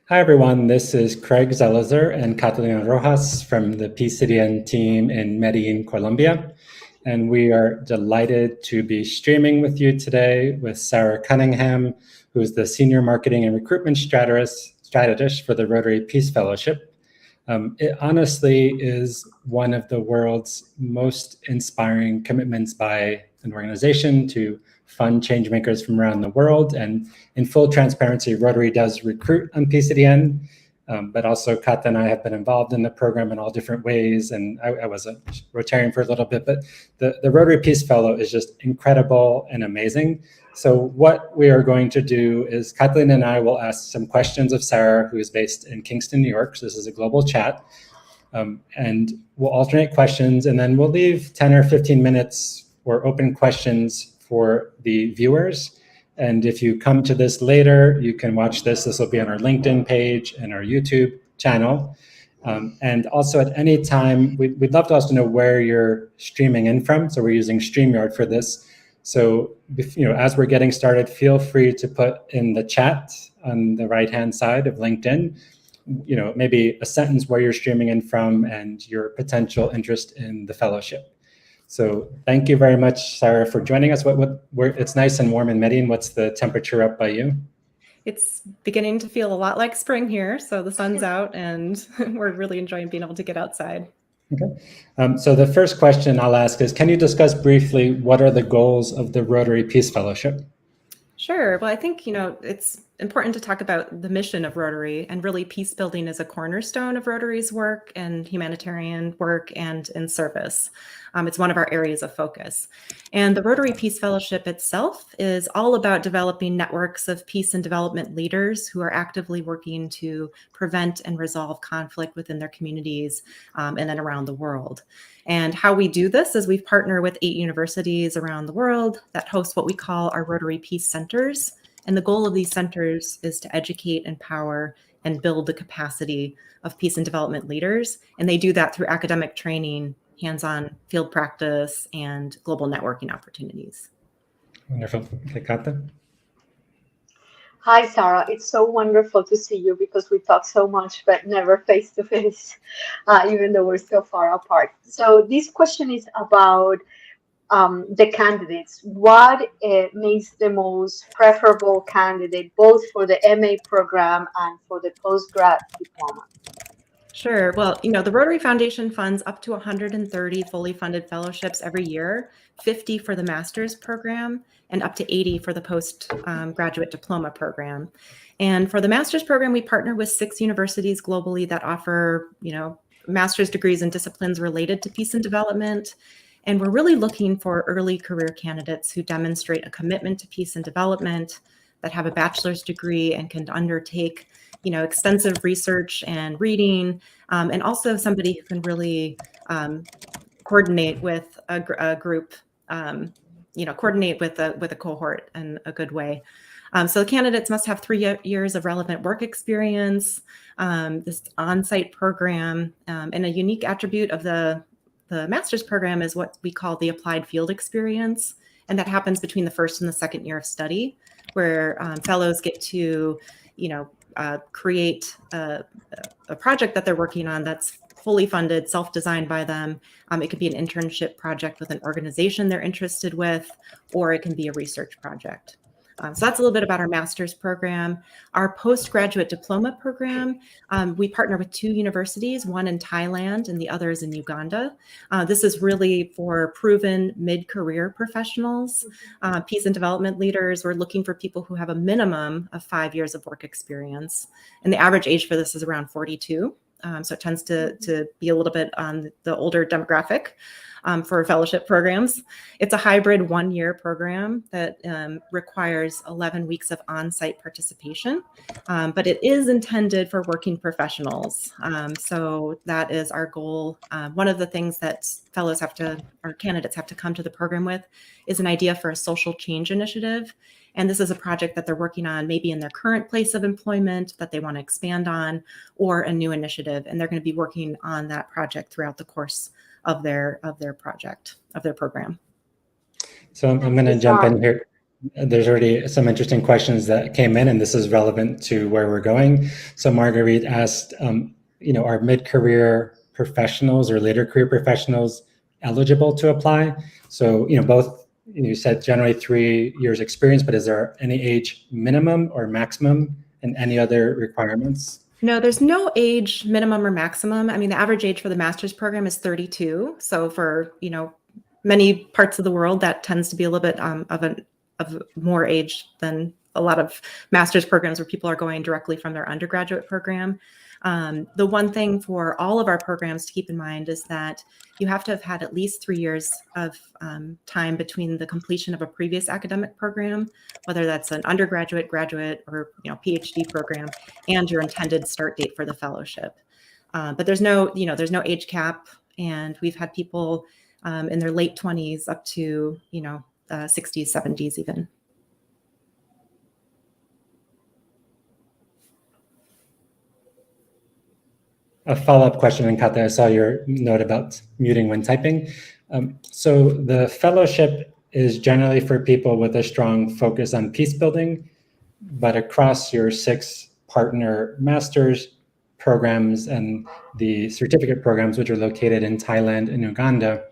Hi, everyone. This is Craig Zelizer and Catalina Rojas from the PCDN team in Medellin, Colombia. And we are delighted to be streaming with you today with Sarah Cunnigham, who's the Senior Marketing and Recruitment Strategist for the Rotary Peace Fellowship. It honestly is one of the world's most inspiring commitments by an organization to fund changemakers from around the world. And in full transparency, Rotary does recruit on PCDN, but also Kata and I have been involved in the program in all different ways. And I was a Rotarian for a little bit, but the Rotary Peace Fellow is just incredible and amazing. So what we are going to do is Kathleen and I will ask some questions of Sarah, who is based in Kingston, New York. So this is a global chat. And we'll alternate questions, and then we'll leave 10 or 15 minutes for open questions for the viewers. And if you come to this later, you can watch this. This will be on our LinkedIn page and our YouTube channel. And also at any time, we'd love to also know where you're streaming in from. So we're using StreamYard for this. So, as we're getting started, feel free to put in the chat on the right-hand side of LinkedIn, maybe a sentence where you're streaming in from and your potential interest in the fellowship. So thank you very much, Sarah, for joining us. It's nice and warm in Medellin. What's the temperature up by you? It's beginning to feel a lot like spring here. So the sun's out and we're really enjoying being able to get outside. Okay. So the first question I'll ask is, can you discuss briefly what are the goals of the Rotary Peace Fellowship? Sure. Well, I think, it's important to talk about the mission of Rotary, and really peace building is a cornerstone of Rotary's work and humanitarian work and in service. It's one of our areas of focus. And the Rotary Peace Fellowship itself is all about developing networks of peace and development leaders who are actively working to prevent and resolve conflict within their communities and then around the world. And how we do this is we partner with 8 universities around the world that host what we call our Rotary Peace Centers. And the goal of these centers is to educate, empower, and build the capacity of peace and development leaders. And they do that through academic training, hands-on field practice, and global networking opportunities. Wonderful. Okay, Kata? Hi, Sarah. It's so wonderful to see you because we talk so much, but never face to face, even though we're so far apart. So this question is about the candidates. What makes the most preferable candidate, both for the MA program and for the postgrad diploma? Sure. Well, the Rotary Foundation funds up to 130 fully funded fellowships every year, 50 for the master's program, and up to 80 for the postgraduate diploma program. And for the master's program, we partner with 6 universities globally that offer, master's degrees in disciplines related to peace and development. And we're really looking for early career candidates who demonstrate a commitment to peace and development, that have a bachelor's degree and can undertake extensive research and reading, and also somebody who can really coordinate with a group, coordinate with a cohort in a good way. So the candidates must have 3 years of relevant work experience, this on-site program, and a unique attribute of the master's program is what we call the applied field experience. And that happens between the first and the second year of study, where fellows get to, create a project that they're working on that's fully funded, self-designed by them. It could be an internship project with an organization they're interested with, or it can be a research project. So that's a little bit about our master's program. Our postgraduate diploma program, we partner with 2 universities, one in Thailand and the other is in Uganda. This is really for proven mid-career professionals, peace and development leaders. We're looking for people who have a minimum of 5 years of work experience. And the average age for this is around 42. So it tends to be a little bit on the older demographic. For fellowship programs. It's a hybrid 1-year program that requires 11 weeks of on-site participation, but it is intended for working professionals. So that is our goal. One of the things that candidates have to come to the program with is an idea for a social change initiative. And this is a project that they're working on maybe in their current place of employment that they want to expand on, or a new initiative. And they're going to be working on that project throughout the course of their program. So I'm going to jump in here. there's already some interesting questions that came in, and this is relevant to where we're going. So Marguerite asked, are mid-career professionals or later career professionals eligible to apply? So, both, you said generally 3 years experience, but is there any age minimum or maximum and any other requirements? No, there's no age minimum or maximum. I mean, the average age for the master's program is 32. So for, many parts of the world, that tends to be a little bit of more age than a lot of master's programs where people are going directly from their undergraduate program. The one thing for all of our programs to keep in mind is that you have to have had at least 3 years of time between the completion of a previous academic program, whether that's an undergraduate, graduate, or PhD program, and your intended start date for the fellowship. But there's no age cap, and we've had people in their late 20s up to 60s, 70s even. A follow-up question, and Kata, I saw your note about muting when typing. So the fellowship is generally for people with a strong focus on peace building, but across your 6 partner master's programs and the certificate programs, which are located in Thailand and Uganda,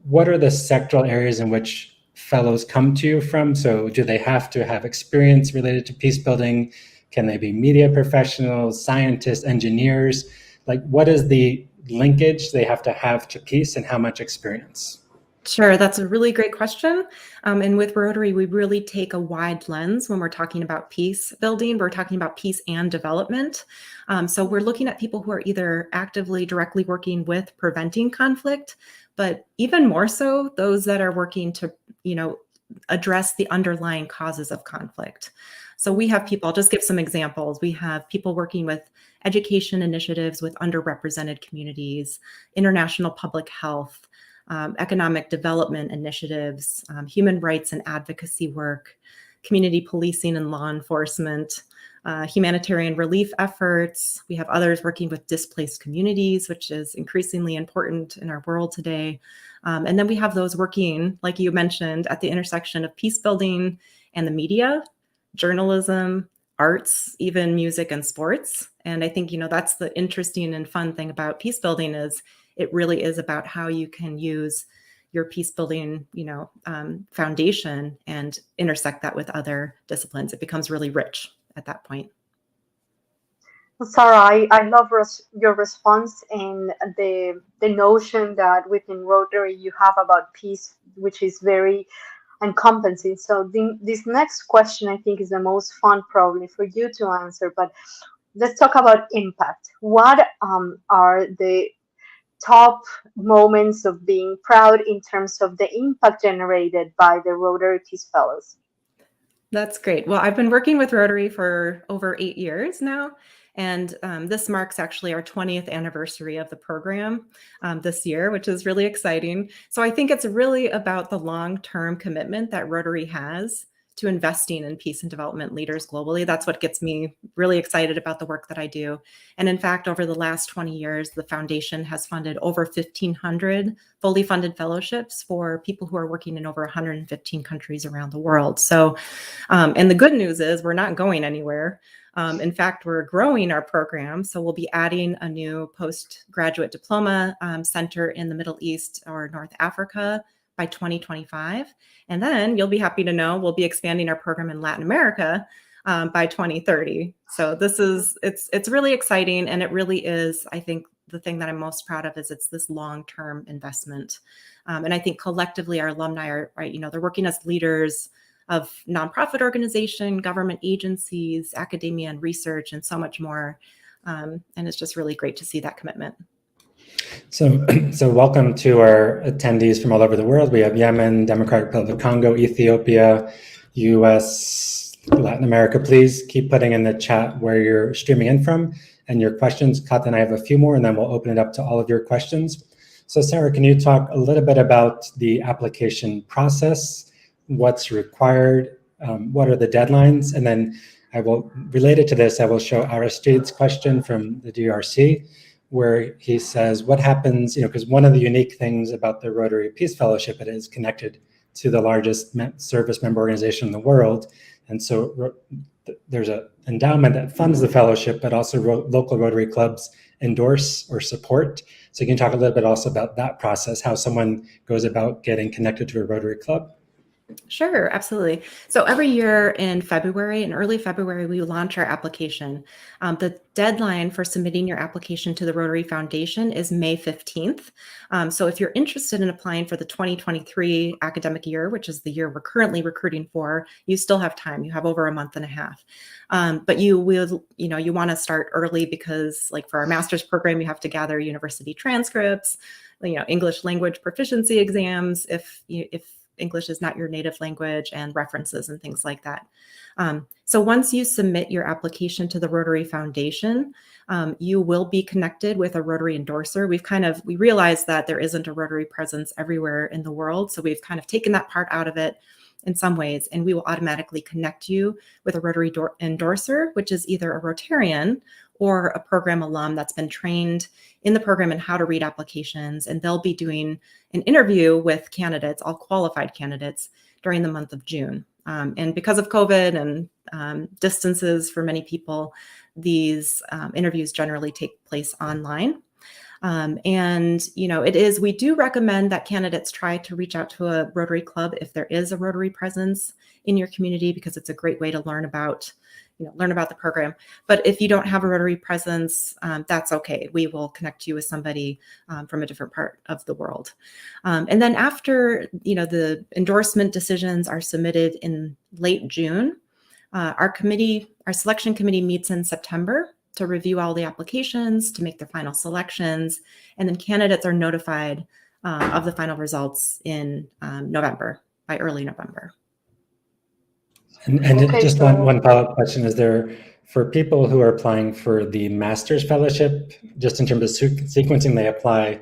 what are the sectoral areas in which fellows come to you from? So do they have to have experience related to peace building? Can they be media professionals, scientists, engineers? Like, what is the linkage they have to peace, and how much experience? Sure, that's a really great question. And with Rotary, we really take a wide lens when we're talking about peace building. We're talking about peace and development. So we're looking at people who are either actively, directly working with preventing conflict, but even more so, those that are working to, address the underlying causes of conflict. So we have people, I'll just give some examples. We have people working with education initiatives with underrepresented communities, international public health, economic development initiatives, human rights and advocacy work, community policing and law enforcement, humanitarian relief efforts. We have others working with displaced communities, which is increasingly important in our world today. And then we have those working, like you mentioned, at the intersection of peace building and the media, journalism, arts, even music and sports. And I think, that's the interesting and fun thing about peace building is it really is about how you can use your peace building, foundation and intersect that with other disciplines. It becomes really rich at that point. Well, Sarah, I love your response and the notion that within Rotary you have about peace, which is very encompassing. So this next question, I think, is the most fun probably for you to answer. But let's talk about impact. What are the top moments of being proud in terms of the impact generated by the Rotary Peace Fellows? That's great. Well, I've been working with Rotary for over 8 years now, and this marks actually our 20th anniversary of the program this year, which is really exciting. So I think it's really about the long-term commitment that Rotary has to investing in peace and development leaders globally. That's what gets me really excited about the work that I do. And in fact, over the last 20 years, the foundation has funded over 1,500 fully funded fellowships for people who are working in over 115 countries around the world. So, and the good news is we're not going anywhere. In fact, we're growing our program. So we'll be adding a new postgraduate diploma center in the Middle East or North Africa by 2025. And then you'll be happy to know we'll be expanding our program in Latin America by 2030. So it's really exciting. And it really is, I think, the thing that I'm most proud of is it's this long-term investment. And I think collectively our alumni are, they're working as leaders of nonprofit organization, government agencies, academia and research, and so much more. And it's just really great to see that commitment. So welcome to our attendees from all over the world. We have Yemen, Democratic Republic of Congo, Ethiopia, US, Latin America. Please keep putting in the chat where you're streaming in from and your questions. Kat and I have a few more, and then we'll open it up to all of your questions. So Sarah, can you talk a little bit about the application process? What's required? What are the deadlines? And then related to this, I will show Aristide's question from the DRC, where he says, what happens, because one of the unique things about the Rotary Peace Fellowship, it is connected to the largest service member organization in the world. And so there's an endowment that funds the fellowship, but also local Rotary clubs endorse or support. So you can talk a little bit also about that process, how someone goes about getting connected to a Rotary club. Sure, absolutely. So every year in early February, we launch our application. The deadline for submitting your application to the Rotary Foundation is May 15th. So if you're interested in applying for the 2023 academic year, which is the year we're currently recruiting for, you still have time. You have over a month and a half. But you want to start early because, like, for our master's program, you have to gather university transcripts, English language proficiency exams, if English is not your native language, and references and things like that. So once you submit your application to the Rotary Foundation, you will be connected with a Rotary endorser. We realized that there isn't a Rotary presence everywhere in the world. So we've kind of taken that part out of it in some ways, and we will automatically connect you with a Rotary endorser, which is either a Rotarian or a program alum that's been trained in the program and how to read applications. And they'll be doing an interview with candidates, all qualified candidates, during the month of June. And because of COVID and distances for many people, these interviews generally take place online. We do recommend that candidates try to reach out to a Rotary club if there is a Rotary presence in your community, because it's a great way to learn about the program. But if you don't have a Rotary presence, that's okay. We will connect you with somebody from a different part of the world. And then after, the endorsement decisions are submitted in late June, our selection committee meets in September to review all the applications, to make their final selections, and then candidates are notified of the final results in November, by early November. And okay, just one follow-up question. Is there, for people who are applying for the Master's Fellowship, just in terms of sequencing they apply,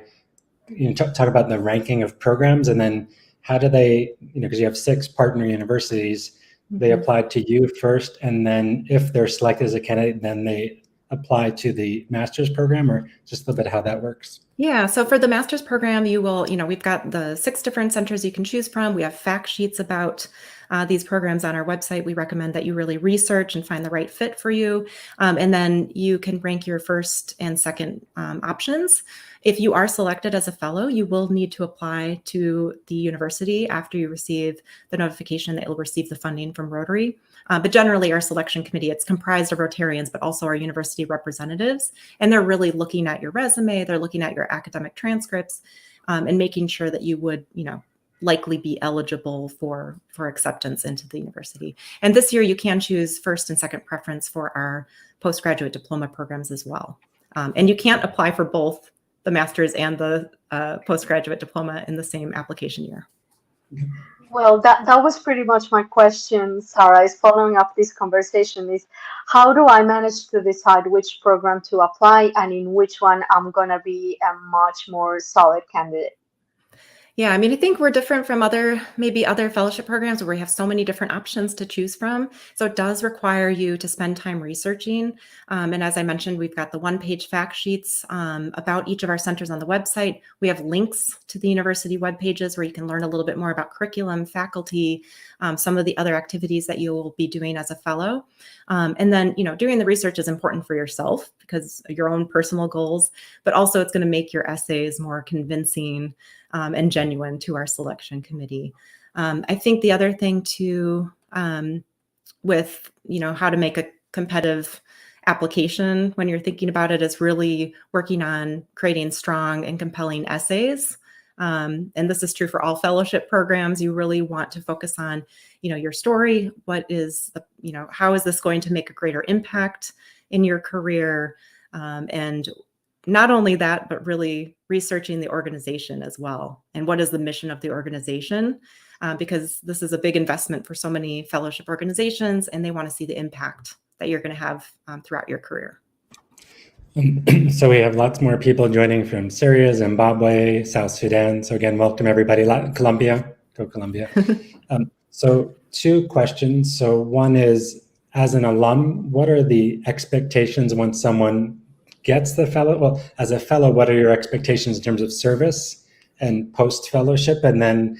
talk about the ranking of programs, and then how do they, because you have 6 partner universities, they apply to you first, and then if they're selected as a candidate, then they apply to the master's program, or just a little bit how that works? Yeah, so for the master's program, you will, we've got the 6 different centers you can choose from. We have fact sheets about these programs on our website. We recommend that you really research and find the right fit for you. And then you can rank your first and second options. If you are selected as a fellow, you will need to apply to the university after you receive the notification that you'll receive the funding from Rotary. But generally, our selection committee, it's comprised of Rotarians, but also our university representatives. And they're really looking at your resume, they're looking at your academic transcripts, and making sure that you would, likely be eligible for acceptance into the university. And this year, you can choose first and second preference for our postgraduate diploma programs as well. And you can't apply for both the master's and the postgraduate diploma in the same application year. Well, that was pretty much my question, Sarah, is following up this conversation is, how do I manage to decide which program to apply and in which one I'm going to be a much more solid candidate? Yeah, I think we're different from other fellowship programs where we have so many different options to choose from. So it does require you to spend time researching. And as I mentioned, we've got the 1-page fact sheets about each of our centers on the website. We have links to the university web pages where you can learn a little bit more about curriculum, faculty, some of the other activities that you will be doing as a fellow. And then, doing the research is important for yourself because of your own personal goals, but also it's going to make your essays more convincing and genuine to our selection committee. I think the other thing too, with, how to make a competitive application when you're thinking about it is really working on creating strong and compelling essays. And this is true for all fellowship programs. You really want to focus on, your story. What is, how is this going to make a greater impact in your career? And not only that, but really researching the organization as well. And what is the mission of the organization? Because this is a big investment for so many fellowship organizations, and they want to see the impact that you're going to have throughout your career. So we have lots more people joining from Syria, Zimbabwe, South Sudan. So again, welcome everybody. Colombia, go Colombia. So 2 questions. So one is, as an alum, what are the expectations once someone gets the fellow? Well, as a fellow, what are your expectations in terms of service and post-fellowship? And then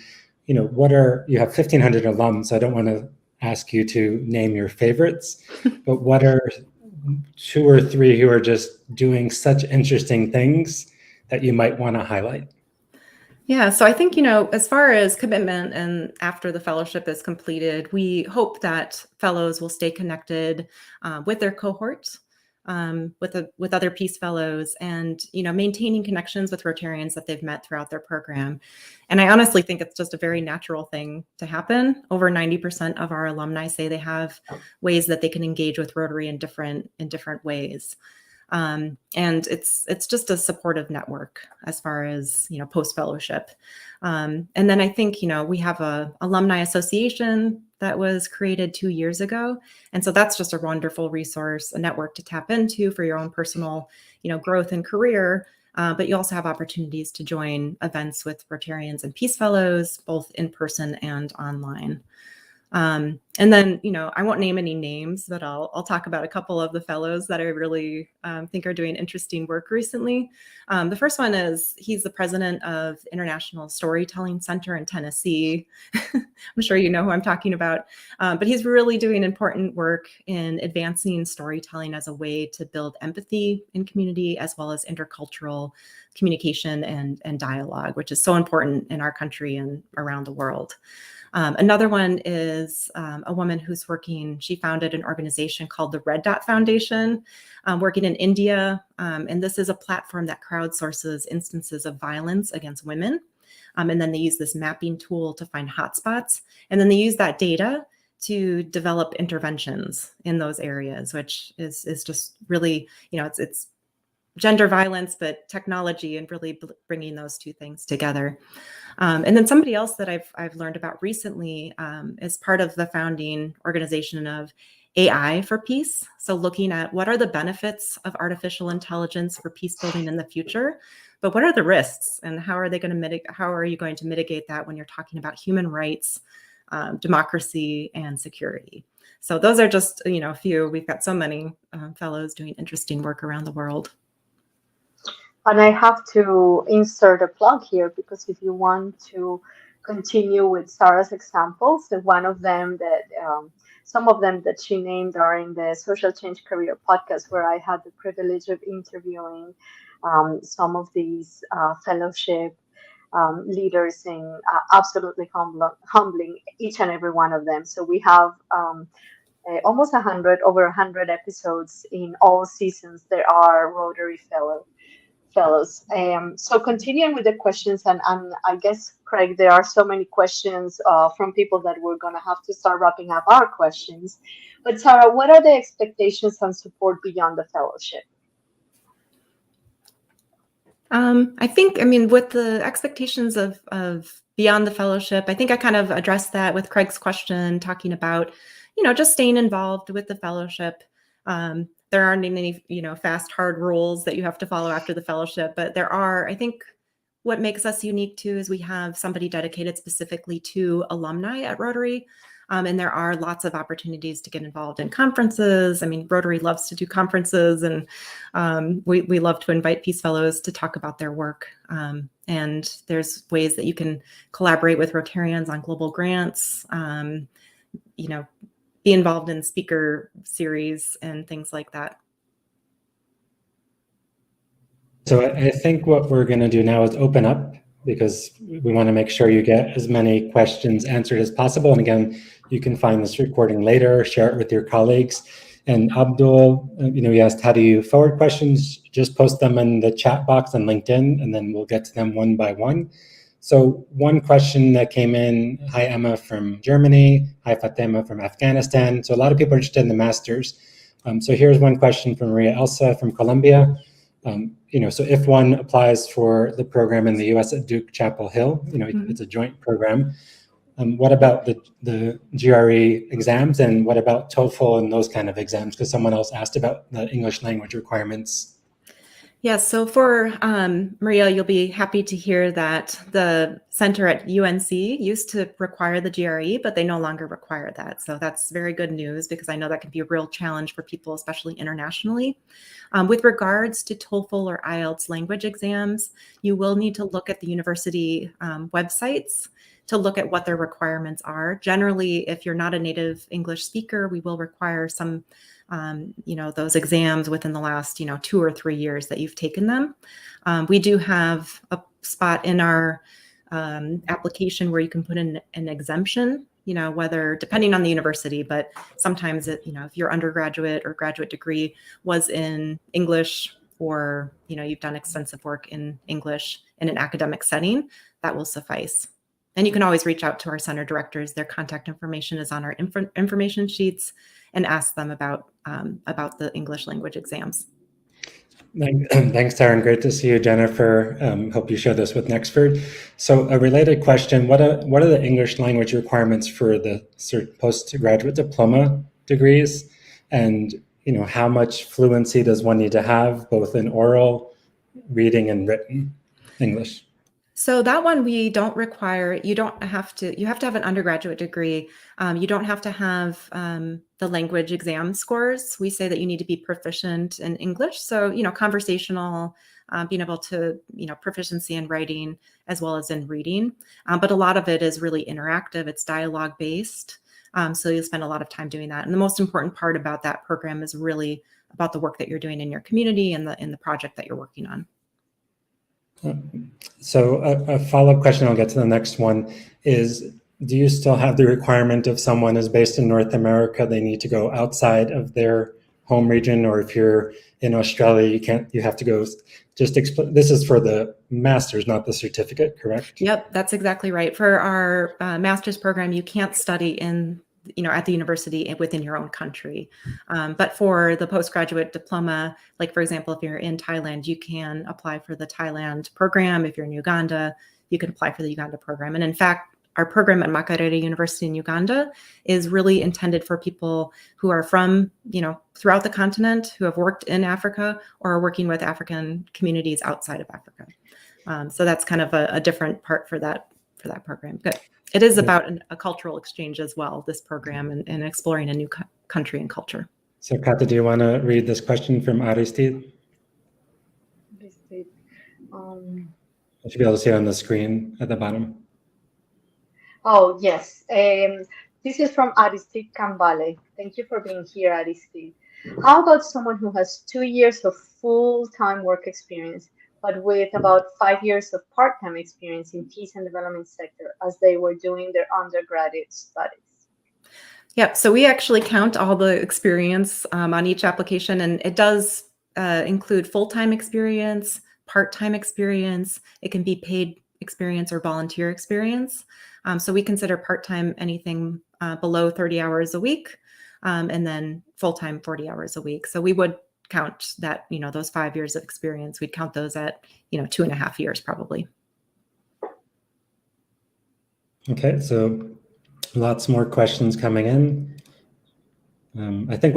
you have 1,500 alums, so I don't want to ask you to name your favorites, but what are 2 or 3 who are just doing such interesting things that you might want to highlight? Yeah, so I think, as far as commitment and after the fellowship is completed, we hope that fellows will stay connected with their cohort, with other Peace Fellows, and, maintaining connections with Rotarians that they've met throughout their program. And I honestly think it's just a very natural thing to happen. Over 90% of our alumni say they have ways that they can engage with Rotary in different ways. And it's just a supportive network as far as, post fellowship. And then I think, we have a alumni association that was created 2 years ago. And so that's just a wonderful resource, a network to tap into for your own personal, growth and career. But you also have opportunities to join events with Rotarians and Peace Fellows, both in person and online. And then, I won't name any names, but I'll talk about a couple of the fellows that I really think are doing interesting work recently. The first one is he's the president of International Storytelling Center in Tennessee. I'm sure you know who I'm talking about, but he's really doing important work in advancing storytelling as a way to build empathy in community, as well as intercultural communication and dialogue, which is so important in our country and around the world. Another one is a woman who's she founded an organization called the Red Dot Foundation, working in India. And this is a platform that crowdsources instances of violence against women. And then they use this mapping tool to find hotspots. And then they use that data to develop interventions in those areas, which is just really, it's gender violence, but technology, and really bringing those two things together. And then somebody else that I've learned about recently is part of the founding organization of AI for Peace. So looking at what are the benefits of artificial intelligence for peace building in the future, but what are the risks, and how are you going to mitigate that when you're talking about human rights, democracy, and security? So those are just a few. We've got so many fellows doing interesting work around the world. And I have to insert a plug here, because if you want to continue with Sarah's examples, one of them that some of them that she named are in the Social Change Career podcast, where I had the privilege of interviewing some of these fellowship leaders, in absolutely humbling each and every one of them. So we have almost over 100 episodes in all seasons. There are Rotary fellows. So continuing with the questions, and I guess, Craig, there are so many questions from people that we're going to have to start wrapping up our questions. But Sarah, what are the expectations and support beyond the fellowship? I think, with the expectations of beyond the fellowship, I think I kind of addressed that with Craig's question, talking about, just staying involved with the fellowship. There aren't any, fast, hard rules that you have to follow after the fellowship, but there are. I think what makes us unique too is we have somebody dedicated specifically to alumni at Rotary. And there are lots of opportunities to get involved in conferences. Rotary loves to do conferences, and we love to invite Peace Fellows to talk about their work. And there's ways that you can collaborate with Rotarians on global grants, be involved in speaker series and things like that. So I think what we're going to do now is open up, because we want to make sure you get as many questions answered as possible. And again, you can find this recording later, share it with your colleagues. And Abdul, he asked, how do you forward questions? Just post them in the chat box on LinkedIn, and then we'll get to them one by one. So one question that came in, hi Emma from Germany, hi Fatima from Afghanistan. So a lot of people are interested in the masters. So here's one question from Maria Elsa from Colombia. So if one applies for the program in the US at Duke Chapel Hill, it's a joint program. What about the GRE exams, and what about TOEFL and those kind of exams? Because someone else asked about the English language requirements. Yeah, so for Maria, you'll be happy to hear that the center at UNC used to require the GRE, but they no longer require that. So that's very good news, because I know that can be a real challenge for people, especially internationally. With regards to TOEFL or IELTS language exams, you will need to look at the university websites to look at what their requirements are. Generally, if you're not a native English speaker, we will require some, those exams within the last, 2 or 3 years that you've taken them. We do have a spot in our application where you can put in an exemption, whether depending on the university, but sometimes if your undergraduate or graduate degree was in English, or you've done extensive work in English in an academic setting, that will suffice. And you can always reach out to our center directors. Their contact information is on our information sheets, and ask them about the English language exams. Thanks, Sarah, and great to see you, Jennifer. Hope you share this with Nextford. So a related question, what are the English language requirements for the postgraduate diploma degrees? And how much fluency does one need to have, both in oral, reading, and written English? So that one we don't require. You have to have an undergraduate degree. You don't have to have the language exam scores. We say that you need to be proficient in English. So, conversational, being able to, proficiency in writing as well as in reading. But a lot of it is really interactive. It's dialogue based. So you'll spend a lot of time doing that. And the most important part about that program is really about the work that you're doing in your community and in the project that you're working on. So a follow-up question, I'll get to the next one, is do you still have the requirement if someone is based in North America, they need to go outside of their home region, or if you're in Australia, you have to go, this is for the master's, not the certificate, correct? Yep, that's exactly right. For our master's program, you can't study at the university within your own country. But for the postgraduate diploma, like for example, if you're in Thailand, you can apply for the Thailand program. If you're in Uganda, you can apply for the Uganda program. And in fact, our program at Makerere University in Uganda is really intended for people who are from, throughout the continent, who have worked in Africa or are working with African communities outside of Africa. So that's kind of a different part for that program. Good. It is about a cultural exchange as well, this program, and exploring a new country and culture. So Kata, do you want to read this question from Aristide? I should be able to see it on the screen at the bottom. Oh, yes. This is from Aristide Kambale. Thank you for being here, Aristide. How about someone who has 2 years of full-time work experience, but with about 5 years of part-time experience in peace and development sector as they were doing their undergraduate studies? Yeah, so we actually count all the experience on each application, and it does include full-time experience, part-time experience. It can be paid experience or volunteer experience. So we consider part-time anything below 30 hours a week, and then full-time 40 hours a week. So we would count that, those 5 years of experience, we'd count those at, 2.5 years probably. Okay, so lots more questions coming in. I think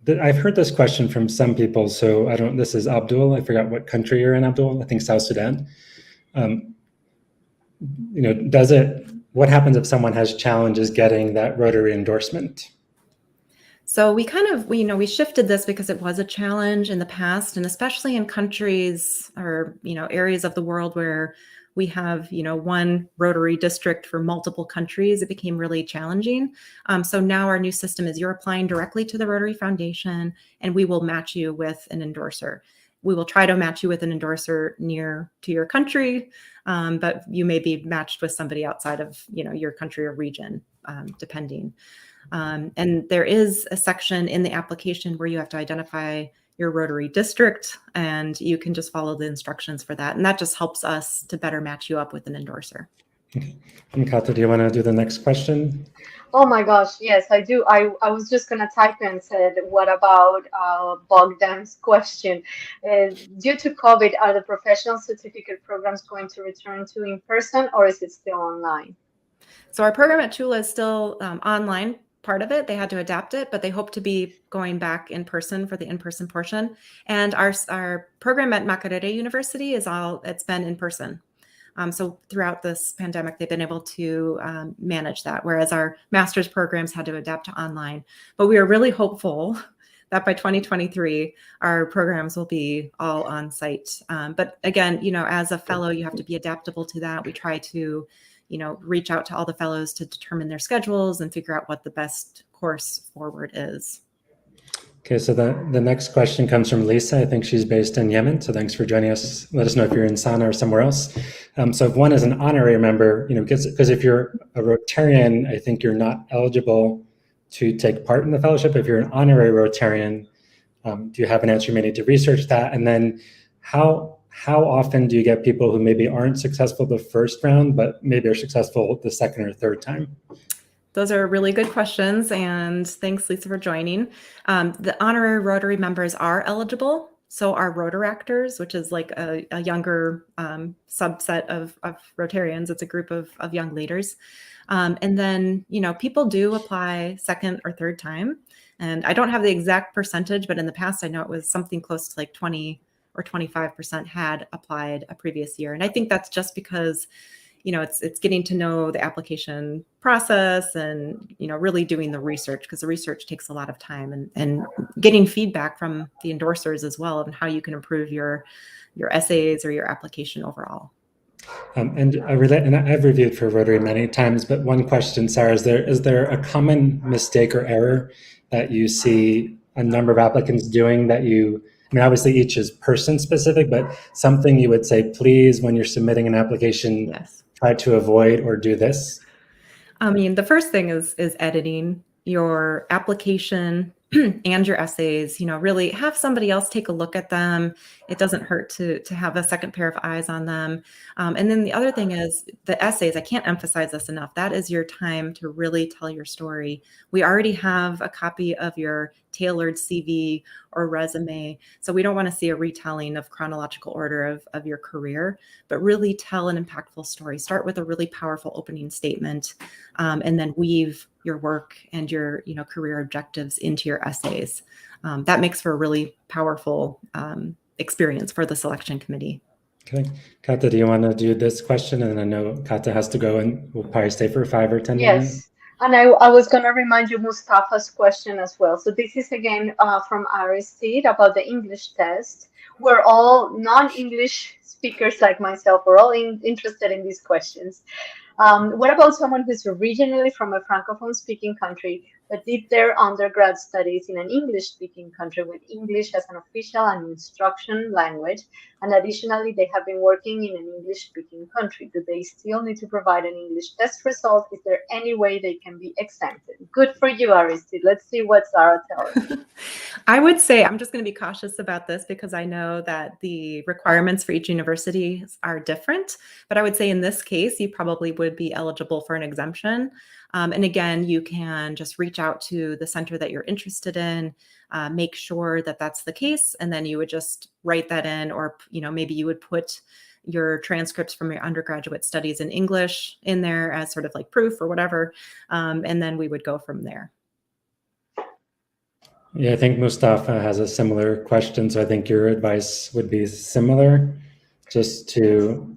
I've heard this question from some people, so this is Abdul. I forgot what country you're in, Abdul. I think South Sudan. What happens if someone has challenges getting that Rotary endorsement? So we we shifted this because it was a challenge in the past, and especially in countries or, areas of the world where we have, one Rotary district for multiple countries, it became really challenging. So now our new system is you're applying directly to the Rotary Foundation, and we will match you with an endorser. We will try to match you with an endorser near to your country, but you may be matched with somebody outside of, your country or region, depending. And there is a section in the application where you have to identify your Rotary district, and you can just follow the instructions for that. And that just helps us to better match you up with an endorser. Okay. And Kata, do you want to do the next question? Oh my gosh, yes, I do. I was just going to type and said, what about Bogdan's question? Due to COVID, are the professional certificate programs going to return to in person, or is it still online? So our program at Chula is still online part of it. They had to adapt it, but they hope to be going back in person for the in-person portion. And our program at Makerere University it's been in person. So throughout this pandemic, they've been able to manage that, whereas our master's programs had to adapt to online. But we are really hopeful that by 2023, our programs will be all on site. But again, as a fellow, you have to be adaptable to that. We try to, reach out to all the fellows to determine their schedules and figure out what the best course forward is. Okay, so the next question comes from Lisa. I think she's based in Yemen. So thanks for joining us. Let us know if you're in Sana or somewhere else. So if one is an honorary member, because if you're a Rotarian, I think you're not eligible to take part in the fellowship. If you're an honorary Rotarian, do you have an answer? You may need to research that. And then how often do you get people who maybe aren't successful the first round, but maybe are successful the second or third time? Those are really good questions, and thanks, Lisa, for joining. The honorary Rotary members are eligible. So are Rotaractors, which is like a younger subset of Rotarians. It's a group of young leaders. And then, people do apply second or third time. And I don't have the exact percentage, but in the past, I know it was something close to like 20 or 25% had applied a previous year. And I think that's just because it's getting to know the application process and, really doing the research, because the research takes a lot of time, and getting feedback from the endorsers as well on how you can improve your essays or your application overall. And I've reviewed for Rotary many times, but one question, Sarah, is there a common mistake or error that you see a number of applicants doing that obviously each is person specific, but something you would say, please, when you're submitting an application, Yes, try to avoid or do this? The first thing is editing your application and your essays. Really have somebody else take a look at them. It doesn't hurt to have a second pair of eyes on them. And then the other thing is the essays. I can't emphasize this enough. That is your time to really tell your story. We already have a copy of your tailored CV or resume, so we don't want to see a retelling of chronological order of your career, but really tell an impactful story. Start with a really powerful opening statement, and then weave your work and your career objectives into your essays. That makes for a really powerful experience for the selection committee. Okay. Kata, do you want to do this question? And I know Kata has to go and we'll probably stay for 5 or 10 minutes. Yes. And I was going to remind you Mustafa's question as well. So this is again from Aristide about the English test. We're all non-English speakers like myself. We're all interested in these questions. What about someone who's originally from a Francophone speaking country but did their undergrad studies in an English speaking country with English as an official and instruction language, and additionally they have been working in an English speaking country? Do they still need to provide an English test result? Is there any way they can be exempted? Good for you, Aristide. Let's see what Sarah tells us. I would say I'm just going to be cautious about this because I know that the requirements for each university are different, but I would say in this case, you probably would be eligible for an exemption. And again, you can just reach out to the center that you're interested in, make sure that that's the case, and then you would just write that in, or maybe you would put your transcripts from your undergraduate studies in English in there as sort of like proof or whatever, and then we would go from there. Yeah, I think Mustafa has a similar question, so I think your advice would be similar, just to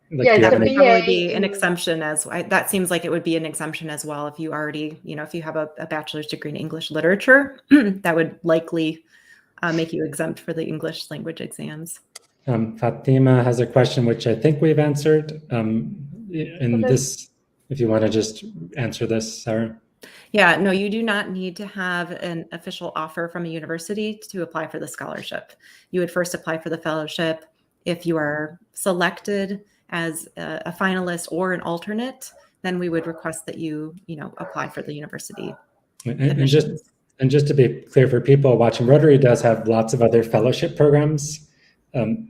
that would probably be an exemption that seems like it would be an exemption as well. If you already, if you have a bachelor's degree in English literature, that would likely make you exempt for the English language exams. Fatima has a question, which I think we've answered. This, if you want to just answer this, Sarah. Yeah, no, you do not need to have an official offer from a university to apply for the scholarship. You would first apply for the fellowship. If you are selected as a finalist or an alternate, then we would request that you apply for the university. And just to be clear for people watching, Rotary does have lots of other fellowship programs.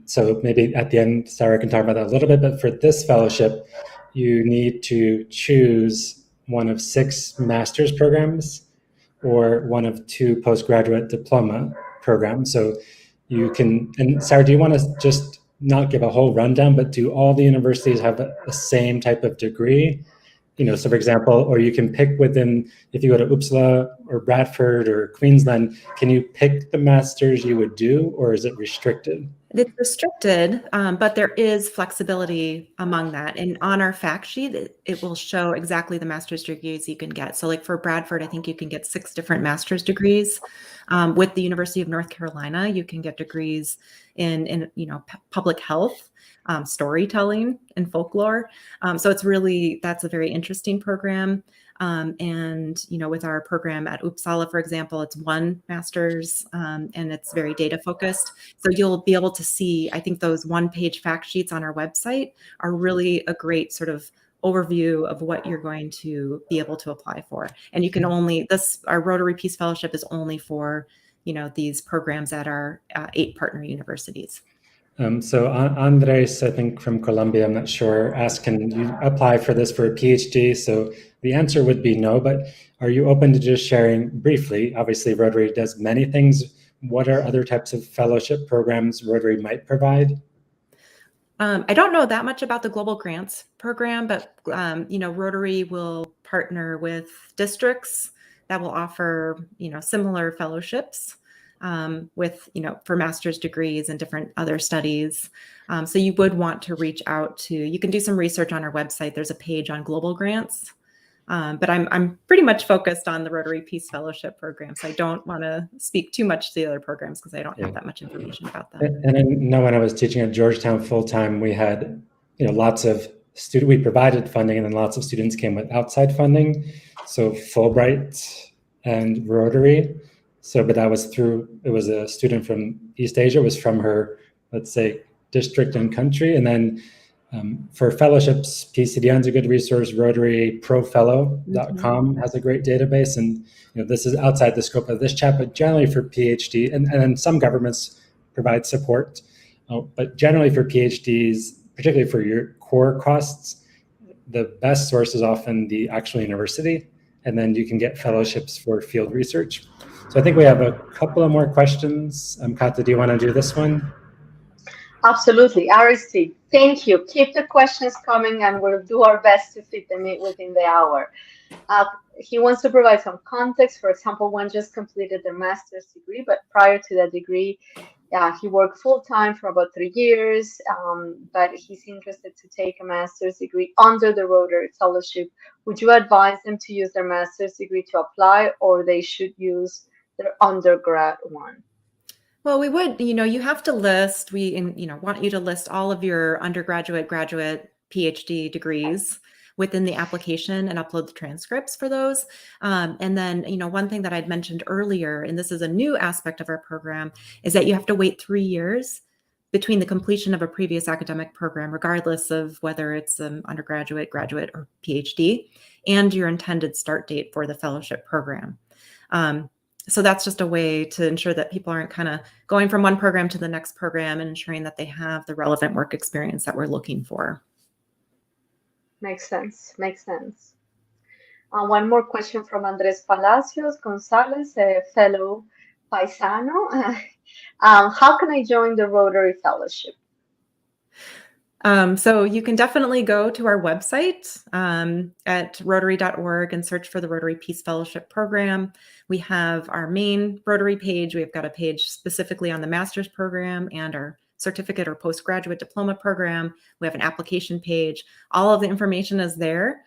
So maybe at the end, Sarah can talk about that a little bit, but for this fellowship, you need to choose one of 6 master's programs or one of 2 postgraduate diploma programs. So you can, and Sarah, do you want to just not give a whole rundown, but do all the universities have the same type of degree? So for example, or you can pick within, if you go to Uppsala or Bradford or Queensland, can you pick the master's you would do, or is it restricted? It's restricted, but there is flexibility among that. And on our fact sheet, it will show exactly the master's degrees you can get. So like for Bradford, I think you can get 6 different master's degrees. With the University of North Carolina, you can get degrees in public health, storytelling, and folklore. So it's really, that's a very interesting program. And with our program at Uppsala, for example, it's 1 master's and it's very data focused. So you'll be able to see, I think those 1-page fact sheets on our website are really a great sort of overview of what you're going to be able to apply for. And you can our Rotary Peace Fellowship is only for, these programs at our 8 partner universities. So Andres, I think from Colombia, I'm not sure, asked, can you apply for this for a PhD? So the answer would be no, but are you open to just sharing briefly? Obviously, Rotary does many things. What are other types of fellowship programs Rotary might provide? I don't know that much about the Global Grants program, but Rotary will partner with districts that will offer similar fellowships for master's degrees and different other studies. So you would want to reach out you can do some research on our website. There's a page on global grants. But I'm pretty much focused on the Rotary Peace Fellowship program, so I don't want to speak too much to the other programs because I don't have that much information about them. And I know when I was teaching at Georgetown full-time, we had lots of we provided funding, and then lots of students came with outside funding. So Fulbright and Rotary. But that was it was a student from East Asia, was from her, let's say, district and country. And then for fellowships, PCDN is a good resource. RotaryProFellow.com has a great database. And this is outside the scope of this chat, but generally for PhD, and then some governments provide support. But generally for PhDs, particularly for your core costs, the best source is often the actual university. And then you can get fellowships for field research. So I think we have a couple of more questions. Kata, do you want to do this one? Absolutely, Aristide. Thank you. Keep the questions coming, and we'll do our best to fit them in within the hour. He wants to provide some context. For example, one just completed their master's degree, but prior to that degree, he worked full-time for about 3 years, but he's interested to take a master's degree under the Rotary Fellowship. Would you advise them to use their master's degree to apply, or they should use their undergrad one? Well, we would, you have to list, want you to list all of your undergraduate, graduate, PhD degrees within the application and upload the transcripts for those. And then, one thing that I'd mentioned earlier, and this is a new aspect of our program, is that you have to wait 3 years between the completion of a previous academic program, regardless of whether it's an undergraduate, graduate, or PhD, and your intended start date for the fellowship program. So that's just a way to ensure that people aren't kind of going from one program to the next program and ensuring that they have the relevant work experience that we're looking for. Makes sense. Makes sense. One more question from Andres Palacios Gonzalez, a fellow paisano. How can I join the Rotary Fellowship? So you can definitely go to our website at rotary.org and search for the Rotary Peace Fellowship program. We have our main Rotary page. We've got a page specifically on the master's program and our certificate or postgraduate diploma program. We have an application page. All of the information is there.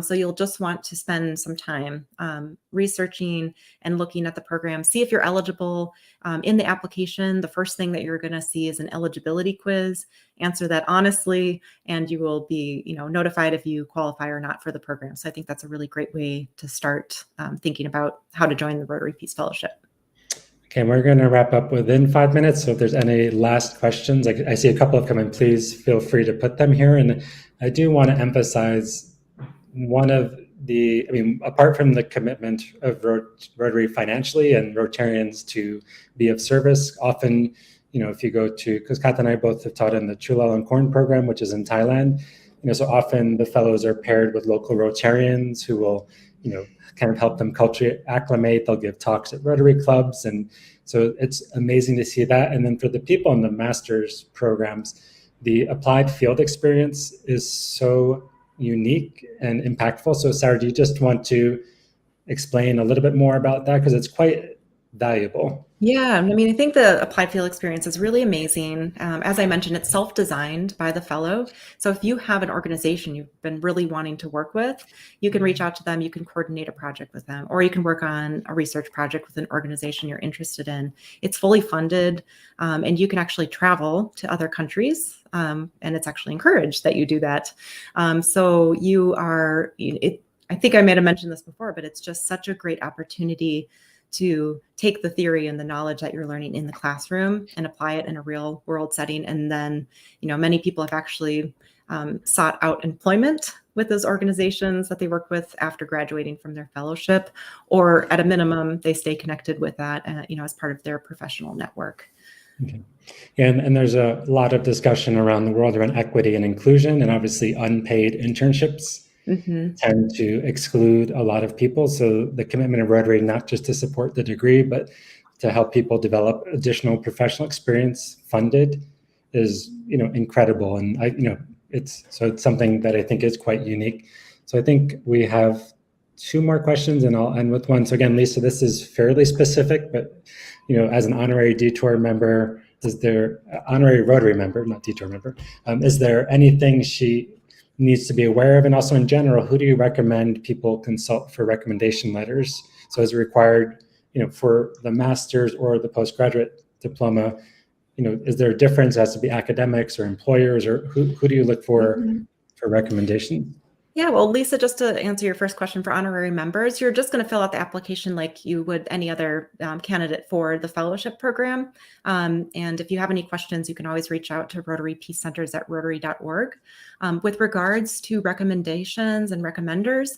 So you'll just want to spend some time researching and looking at the program. See if you're eligible. In the application, the first thing that you're going to see is an eligibility quiz. Answer that honestly, and you will be notified if you qualify or not for the program. So I think that's a really great way to start thinking about how to join the Rotary Peace Fellowship. Okay, we're going to wrap up within 5 minutes. So if there's any last questions, I see a couple have come in, please feel free to put them here. And I do want to emphasize apart from the commitment of Rotary financially and Rotarians to be of service, often, if you go to, because Kat and I both have taught in the Chulal Corn program, which is in Thailand, so often the fellows are paired with local Rotarians who will, kind of help them culturally acclimate. They'll give talks at Rotary clubs. And so it's amazing to see that. And then for the people in the master's programs, the applied field experience is so unique and impactful. So Sarah, do you just want to explain a little bit more about that? Because it's quite valuable. Yeah, I mean, I think the applied field experience is really amazing. As I mentioned, it's self-designed by the fellow. So if you have an organization you've been really wanting to work with, you can reach out to them, you can coordinate a project with them, or you can work on a research project with an organization you're interested in. It's fully funded, and you can actually travel to other countries, and it's actually encouraged that you do that. So you are, I think I may have mentioned this before, but it's just such a great opportunity to take the theory and the knowledge that you're learning in the classroom and apply it in a real world setting. And then, many people have actually sought out employment with those organizations that they work with after graduating from their fellowship, or at a minimum, they stay connected with that, as part of their professional network. Okay. And there's a lot of discussion around the world around equity and inclusion, and obviously unpaid internships tend to exclude a lot of people. So the commitment of Rotary, not just to support the degree, but to help people develop additional professional experience funded, is incredible. And it's something that I think is quite unique. So I think we have two more questions, and I'll end with one. So again, Lisa, this is fairly specific, but as an honorary Detour member, honorary Rotary member, not Detour member, is there anything she needs to be aware of? And also in general, who do you recommend people consult for recommendation letters? So is it required, for the master's or the postgraduate diploma, is there a difference? It has to be academics or employers, or who do you look for recommendations? Yeah, well, Lisa, just to answer your first question, for honorary members, you're just going to fill out the application like you would any other candidate for the fellowship program. And if you have any questions, you can always reach out to Rotary Peace Centers at rotary.org. With regards to recommendations and recommenders,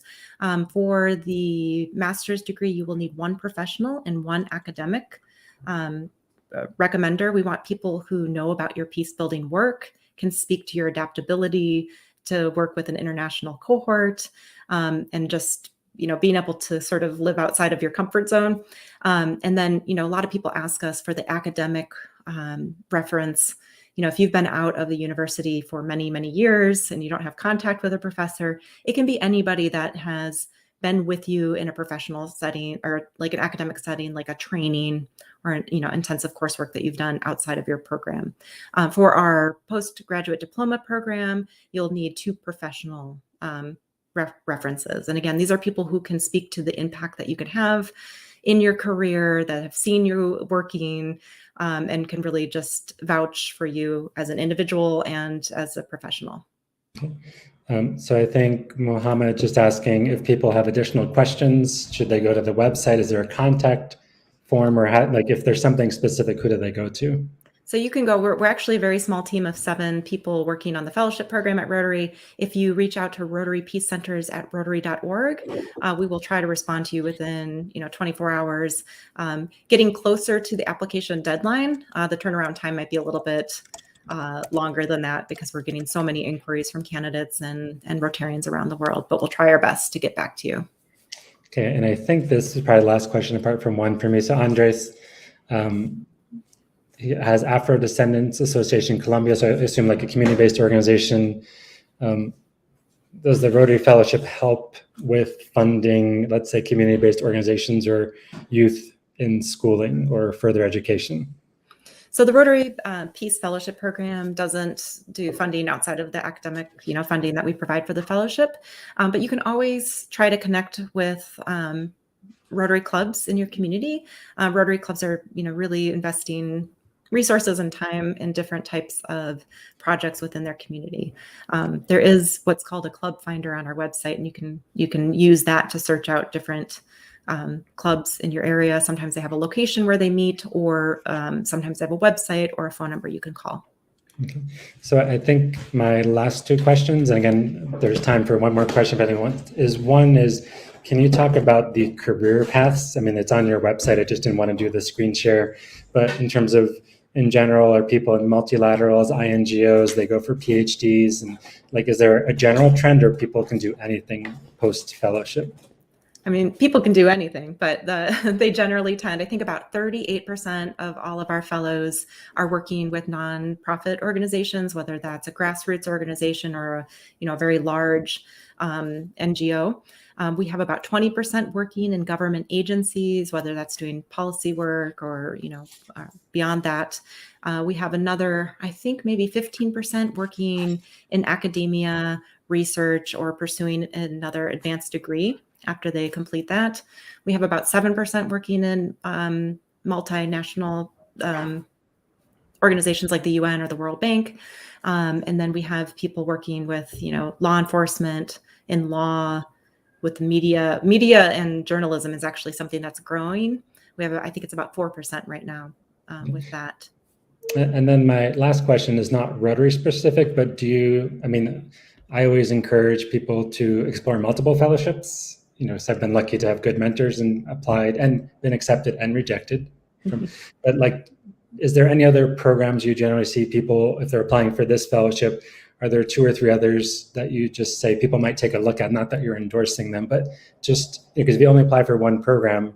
for the master's degree, you will need one professional and one academic recommender. We want people who know about your peace building work, can speak to your adaptability, to work with an international cohort, and just, being able to sort of live outside of your comfort zone. And then, a lot of people ask us for the academic reference. If you've been out of the university for many, many years and you don't have contact with a professor, it can be anybody that has been with you in a professional setting, or like an academic setting, like a training or intensive coursework that you've done outside of your program. For our postgraduate diploma program, you'll need two professional references. And again, these are people who can speak to the impact that you can have in your career, that have seen you working, and can really just vouch for you as an individual and as a professional. So I think Mohammed just asking if people have additional questions, should they go to the website? Is there a contact form, or if there's something specific, who do they go to? So you can go, we're actually a very small team of 7 people working on the fellowship program at Rotary. If you reach out to Rotary Peace Centers at rotary.org, we will try to respond to you within 24 hours. Getting closer to the application deadline, the turnaround time might be a little bit longer than that, because we're getting so many inquiries from candidates and Rotarians around the world, but we'll try our best to get back to you. Okay, and I think this is probably the last question apart from one for me. So Andres, he has Afro Descendants Association Colombia, so I assume like a community-based organization. Does the Rotary Fellowship help with funding, let's say, community-based organizations or youth in schooling or further education? So the Rotary Peace Fellowship Program doesn't do funding outside of the academic, funding that we provide for the fellowship, but you can always try to connect with Rotary clubs in your community. Rotary clubs are, really investing resources and time in different types of projects within their community. There is what's called a club finder on our website, and you can use that to search out different clubs in your area. Sometimes they have a location where they meet, or sometimes they have a website or a phone number you can call. Okay. So I think my last 2 questions, and again, there's time for one more question if anyone wants, one is, can you talk about the career paths? I mean, it's on your website. I just didn't want to do the screen share, but in terms of, in general, are people in multilaterals, NGOs, they go for PhDs, and is there a general trend, or people can do anything post-fellowship? I mean, people can do anything, but they generally tend, I think about 38% of all of our fellows are working with nonprofit organizations, whether that's a grassroots organization or a very large NGO. We have about 20% working in government agencies, whether that's doing policy work or beyond that. We have another, I think maybe 15% working in academia, research, or pursuing another advanced degree after they complete that. We have about 7% working in multinational organizations like the UN or the World Bank. And then we have people working with, law enforcement, in law, with the media. Media and journalism is actually something that's growing. We have, I think it's about 4% right now with that. And then my last question is not Rotary specific, but I always encourage people to explore multiple fellowships. So I've been lucky to have good mentors and applied and been accepted and rejected. But is there any other programs you generally see people, if they're applying for this fellowship, are there 2 or 3 others that you just say people might take a look at? Not that you're endorsing them, but just because if you only apply for one program,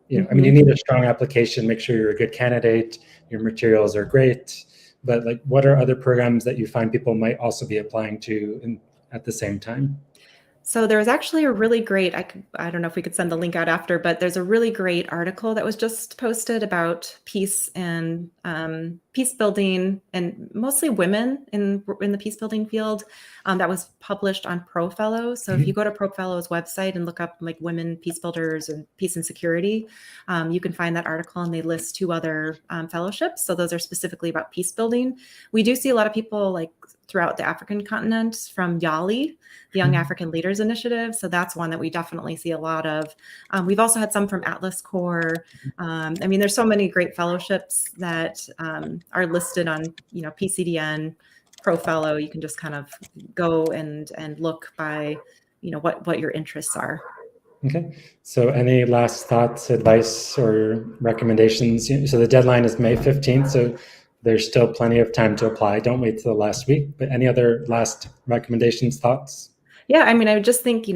you need a strong application, make sure you're a good candidate, your materials are great. But what are other programs that you find people might also be applying to at the same time? So there's actually a really great, I don't know if we could send the link out after, but there's a really great article that was just posted about peace and peace building, and mostly women in the peace building field, that was published on ProFellow. So if you go to ProFellow's website and look up women peace builders and peace and security, you can find that article, and they list 2 other fellowships. So those are specifically about peace building. We do see a lot of people throughout the African continent from YALI, the Young African Leaders Initiative. So that's one that we definitely see a lot of. We've also had some from Atlas Corps. There's so many great fellowships that are listed on, PCDN, ProFellow. You can just kind of go and look by, what your interests are. Okay. So any last thoughts, advice, or recommendations? So the deadline is May 15th. So there's still plenty of time to apply. Don't wait till the last week. But any other last recommendations, thoughts? Yeah, I would just think,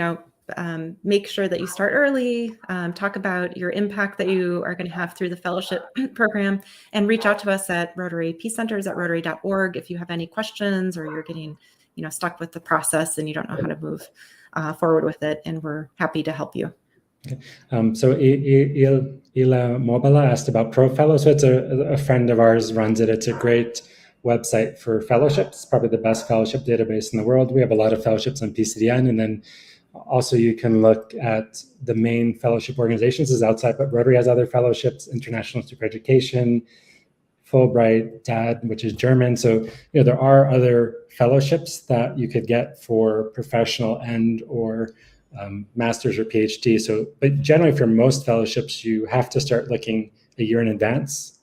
make sure that you start early, talk about your impact that you are going to have through the fellowship program, and reach out to us at Rotary Peace Centers at rotary.org if you have any questions, or you're getting, stuck with the process and you don't know how to move forward with it. And we're happy to help you. Okay. So Ila Mobila asked about ProFellow. So it's a friend of ours runs it. It's a great website for fellowships, probably the best fellowship database in the world. We have a lot of fellowships on PCDN, and then also you can look at the main fellowship organizations is outside, but Rotary has other fellowships, International Super Education, Fulbright, DAD, which is German. So there are other fellowships that you could get for professional and or master's or PhD. So, but generally for most fellowships, you have to start looking a year in advance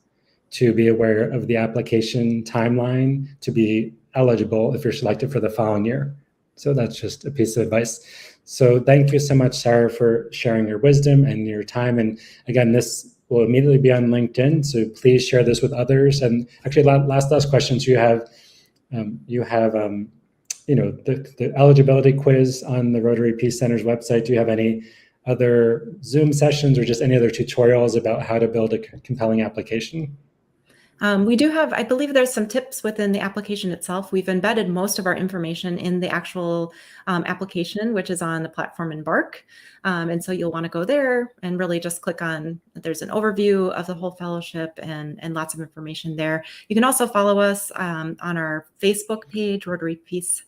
to be aware of the application timeline to be eligible if you're selected for the following year. So that's just a piece of advice. So thank you so much, Sarah, for sharing your wisdom and your time. And again, this will immediately be on LinkedIn. So please share this with others. And actually, last questions you have the eligibility quiz on the Rotary Peace Centers website. Do you have any other Zoom sessions or just any other tutorials about how to build a compelling application? We do have, I believe there's some tips within the application itself. We've embedded most of our information in the actual application, which is on the platform Embark. And so you'll want to go there and really just click on, there's an overview of the whole fellowship and lots of information there. You can also follow us on our Facebook page, Rotary Peace,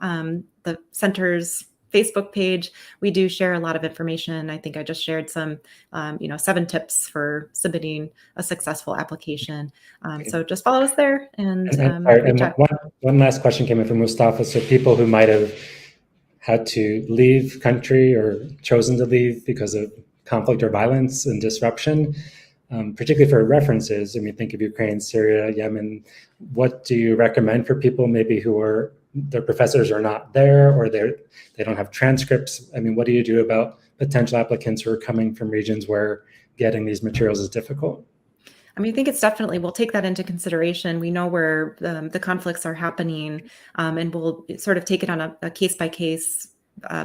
the center's Facebook page. We do share a lot of information. I think I just shared some, 7 tips for submitting a successful application. So just follow us there. And one last question came in from Mustafa. So people who might have had to leave country or chosen to leave because of conflict or violence and disruption, particularly for references, think of Ukraine, Syria, Yemen. What do you recommend for people maybe who are their professors are not there or they don't have transcripts? What do you do about potential applicants who are coming from regions where getting these materials is difficult? I think it's definitely, we'll take that into consideration. We know where the conflicts are happening, and we'll sort of take it on a case-by-case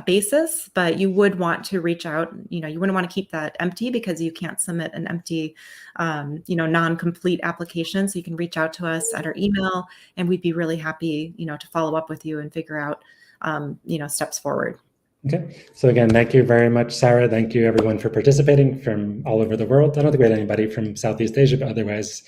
basis, but you would want to reach out. You wouldn't want to keep that empty because you can't submit an empty, non-complete application. So you can reach out to us at our email, and we'd be really happy, to follow up with you and figure out, steps forward. Okay. So again, thank you very much, Sarah. Thank you everyone for participating from all over the world. I don't think we had anybody from Southeast Asia, but otherwise,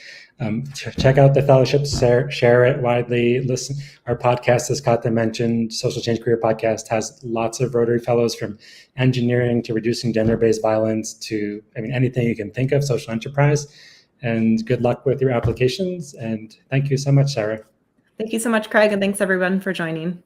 check out the fellowships, share it widely, listen. Our podcast, as Kata mentioned, Social Change Career Podcast, has lots of Rotary Fellows from engineering to reducing gender-based violence to, anything you can think of, social enterprise. And good luck with your applications. And thank you so much, Sarah. Thank you so much, Craig. And thanks everyone for joining.